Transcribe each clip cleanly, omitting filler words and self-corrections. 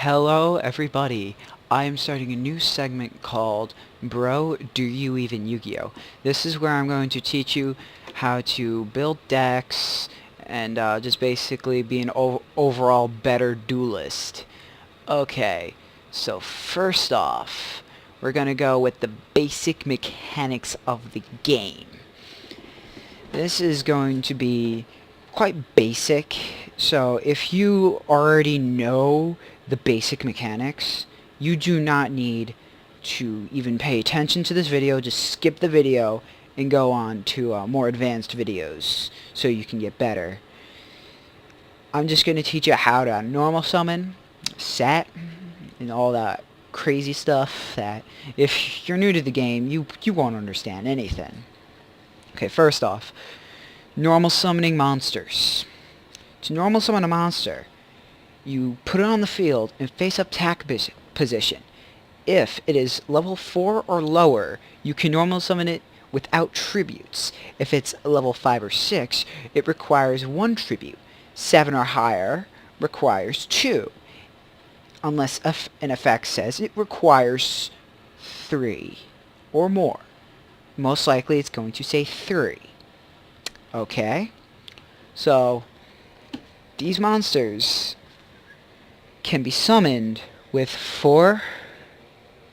Hello everybody, I am starting a new segment called Bro, Do You Even Yu-Gi-Oh! This is where I'm going to teach you how to build decks and just basically be an overall better duelist. Okay, so first off, we're going to go with the basic mechanics of the game. This is going to be quite basic, so if you already know the basic mechanics, you do not need to even pay attention to this video. Just skip the video and go on to more advanced videos so you can get better. I'm just going to teach you how to normal summon, set, and all that crazy stuff that if you're new to the game, you won't understand anything. Okay, first off, normal summoning monsters. To normal summon a monster, you put it on the field in face-up attack position. If it is level 4 or lower, you can normal summon it without tributes. If it's level 5 or 6, it requires 1 tribute. 7 or higher requires 2. Unless an effect says it requires 3 or more. Most likely it's going to say 3. Okay? So, these monsters can be summoned with 4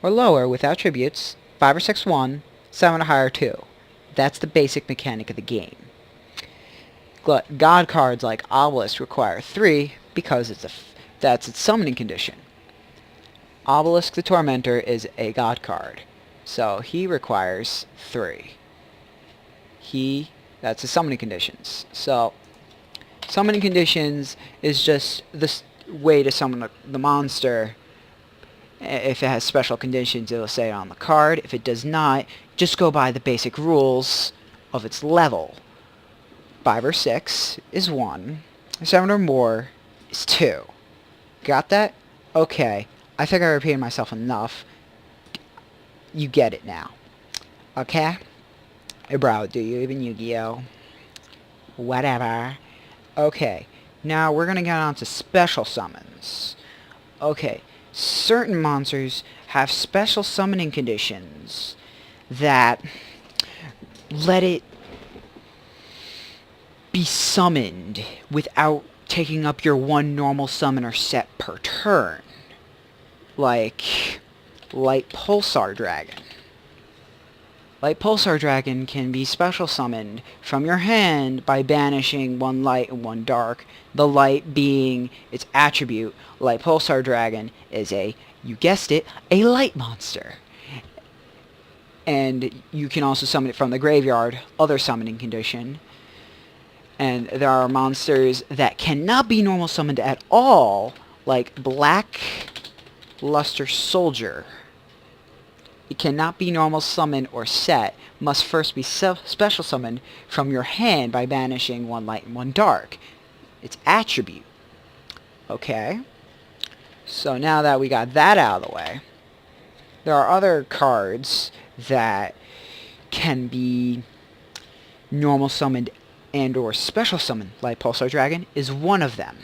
or lower without tributes, 5 or 6 1, 7 or higher 2. That's the basic mechanic of the game. God cards like Obelisk require 3 because that's its summoning condition. Obelisk the Tormentor is a God card, so he requires 3. That's his summoning conditions. So, summoning conditions is just the way to summon the monster. If it has special conditions, it'll say it on the card. If it does not, just go by the basic rules of its level. 5 or 6 is 1. 7 or more is 2. Got that? Okay. I think I repeated myself enough. You get it now. Okay? Hey bro, do you even Yu-Gi-Oh? Whatever. Okay. Now we're gonna get on to special summons. Okay. Certain monsters have special summoning conditions that let it be summoned without taking up your 1 normal summoner set per turn. Like Light Pulsar Dragon. Light Pulsar Dragon can be special summoned from your hand by banishing 1 light and 1 dark. The light being its attribute. Light Pulsar Dragon is you guessed it, a light monster. And you can also summon it from the graveyard, other summoning condition. And there are monsters that cannot be normal summoned at all, like Black Luster Soldier. It cannot be normal summoned or set, must first be special summoned from your hand by banishing 1 light and 1 dark. Its attribute. Okay? So now that we got that out of the way, there are other cards that can be normal summoned and or special summoned. Light Pulsar Dragon is one of them.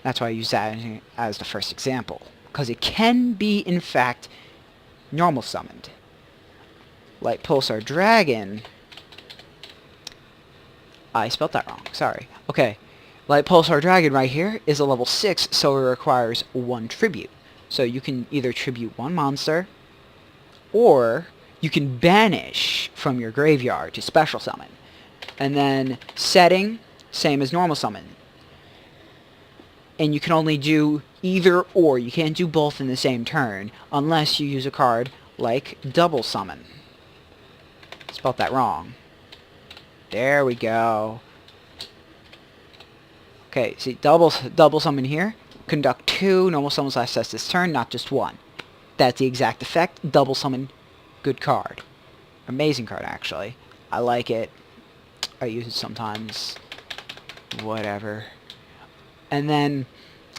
That's why I use that as the first example. Because it can be, in fact, normal summoned. Light Pulsar Dragon. I spelled that wrong. Sorry. Okay. Light Pulsar Dragon right here is a level 6, so it requires 1 tribute. So you can either tribute 1 monster, or you can banish from your graveyard to special summon. And then setting, same as normal summon. And you can only do either or. You can't do both in the same turn unless you use a card like Double Summon. Spelled that wrong. There we go. Okay, see, double summon here. Conduct 2 normal summons last test this turn, not just 1. That's the exact effect. Double summon, good card. Amazing card, actually. I like it. I use it sometimes. Whatever. And then,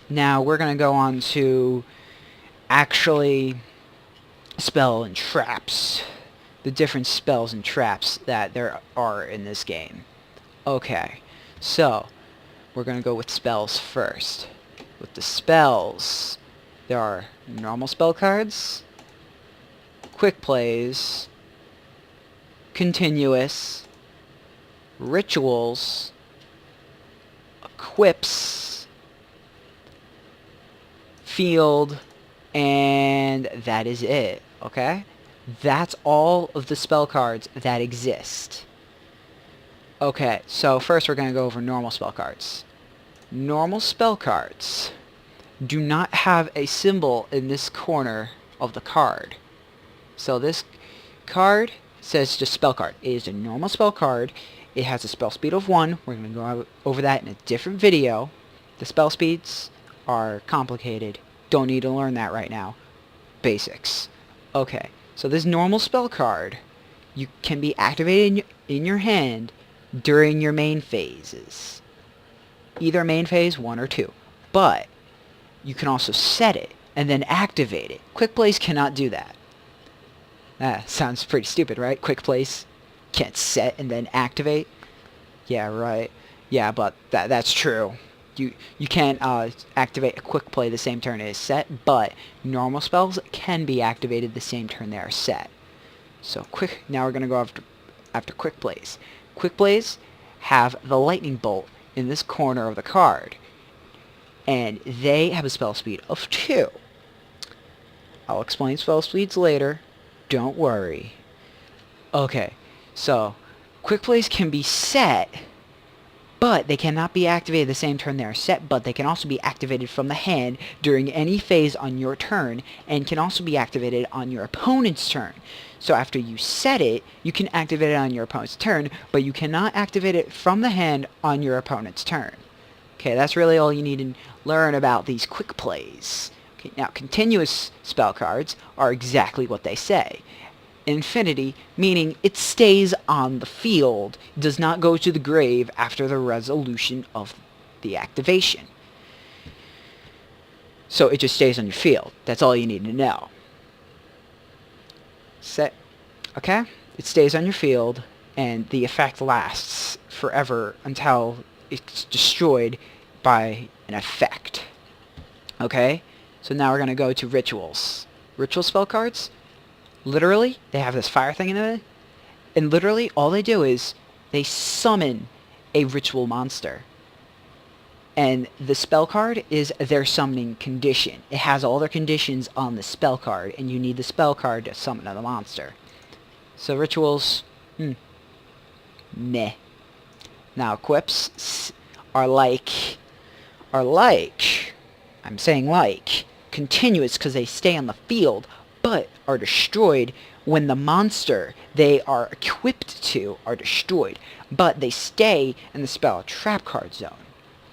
now we're going to go on to actually spell and traps. The different spells and traps that there are in this game. Okay, so we're going to go with spells first. With the spells, There are normal spell cards, quick plays, continuous, rituals, equips, field, and that is it, okay? That's all of the spell cards that exist. Okay, so first we're going to go over normal spell cards. Normal spell cards do not have a symbol in this corner of the card. So this card says just spell card. It is a normal spell card. It has a spell speed of 1. We're going to go over that in a different video. The spell speeds are complicated. Don't need to learn that right now. Basics. Okay, so this normal spell card, you can be activated in your hand during your main phases. Either main phase 1 or 2. But you can also set it and then activate it. Quick plays cannot do that. Sounds pretty stupid, right? Quick plays can't set and then activate. Yeah, right. Yeah, but that's true. You can't activate a quick play the same turn it is set, but normal spells can be activated the same turn they are set. So now we're gonna go after quick plays. Quick plays have the lightning bolt in this corner of the card, and they have a spell speed of 2. I'll explain spell speeds later. Don't worry. Okay, so quick plays can be set, but they cannot be activated the same turn they are set, but they can also be activated from the hand during any phase on your turn, and can also be activated on your opponent's turn. So after you set it, you can activate it on your opponent's turn, but you cannot activate it from the hand on your opponent's turn. Okay, that's really all you need to learn about these quick plays. Okay, now continuous spell cards are exactly what they say. Infinity, meaning it stays on the field, does not go to the grave after the resolution of the activation. So it just stays on your field. That's all you need to know. Set. Okay? It stays on your field, and the effect lasts forever until it's destroyed by an effect. Okay? So now we're going to go to rituals. Ritual spell cards, literally, they have this fire thing in it, and literally all they do is they summon a ritual monster. And the spell card is their summoning condition. It has all their conditions on the spell card, and you need the spell card to summon the monster. So rituals, meh. Now equips are like, I'm saying like, continuous because they stay on the field, but are destroyed when the monster they are equipped to are destroyed. But they stay in the spell trap card zone.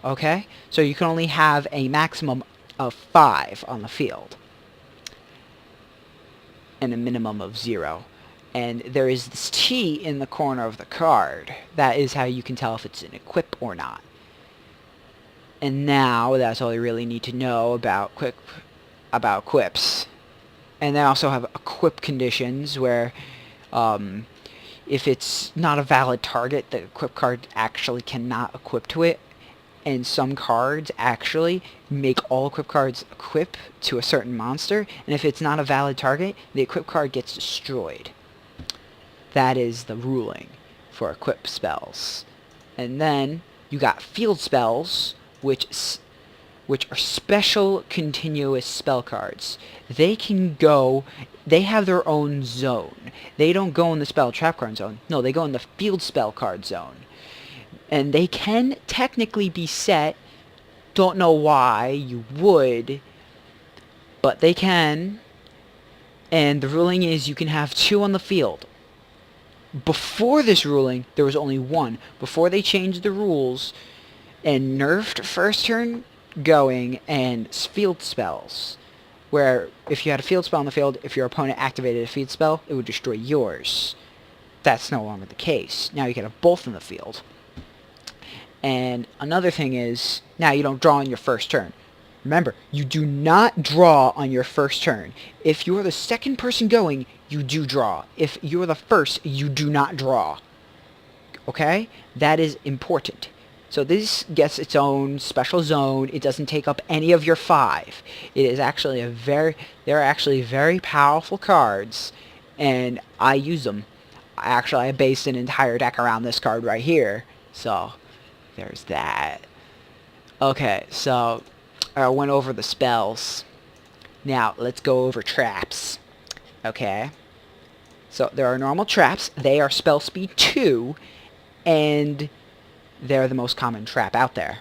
Okay? So you can only have a maximum of 5 on the field. And a minimum of 0. And there is this T in the corner of the card. That is how you can tell if it's an equip or not. And now, that's all you really need to know about equips. And they also have equip conditions where if it's not a valid target, the equip card actually cannot equip to it. And some cards actually make all equip cards equip to a certain monster. And if it's not a valid target, the equip card gets destroyed. That is the ruling for equip spells. And then you got field spells, which are special continuous spell cards. They have their own zone. They don't go in the spell trap card zone. No, they go in the field spell card zone. And they can technically be set. Don't know why you would, but they can. And the ruling is you can have 2 on the field. Before this ruling, there was only 1. Before they changed the rules and nerfed first turn going and field spells, where if you had a field spell on the field, if your opponent activated a field spell, it would destroy yours. That's no longer the case. Now you can have both in the field. And another thing is, now you don't draw on your first turn. Remember, you do not draw on your first turn. If you're the second person going, you do draw. If you're the first, you do not draw. Okay? That is important. So this gets its own special zone. It doesn't take up any of your 5. It is actually they're actually very powerful cards, and I use them. Actually, I based an entire deck around this card right here. So, there's that. Okay, so I went over the spells. Now, let's go over traps. Okay. So, there are normal traps. They are spell speed 2, and they're the most common trap out there.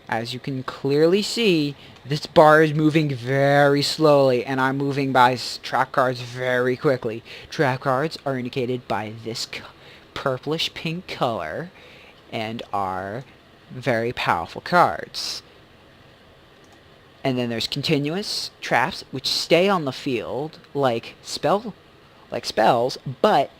As you can clearly see, this bar is moving very slowly, and I'm moving by trap cards very quickly. Trap cards are indicated by this purplish pink color and are very powerful cards. And then there's continuous traps, which stay on the field like spells, but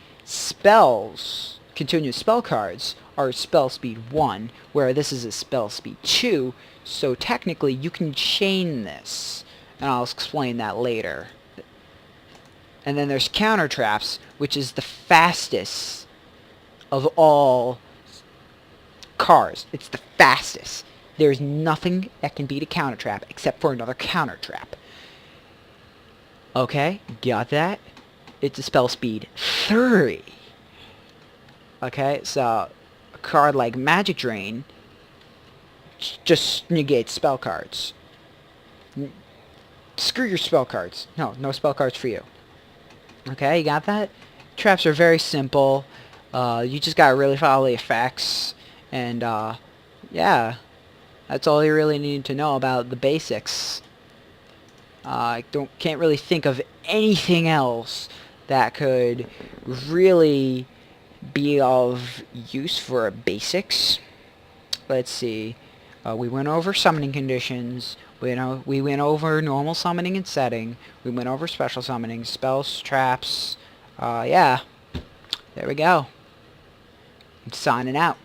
continuous spell cards are spell speed 1, where this is a spell speed 2, so technically you can chain this, and I'll explain that later. And then there's counter traps, which is the fastest of all cards. It's the fastest. There's nothing that can beat a counter trap except for another counter trap. Okay, got that? It's a spell speed 3. Okay, so a card like Magic Drain just negates spell cards. Screw your spell cards. No spell cards for you. Okay, you got that? Traps are very simple. You just gotta really follow the effects, and yeah, that's all you really need to know about the basics. I can't really think of anything else that could really be of use for basics. Let's see. We went over summoning conditions. We went over normal summoning and setting. We went over special summoning, spells, traps. Yeah. There we go. I'm signing out.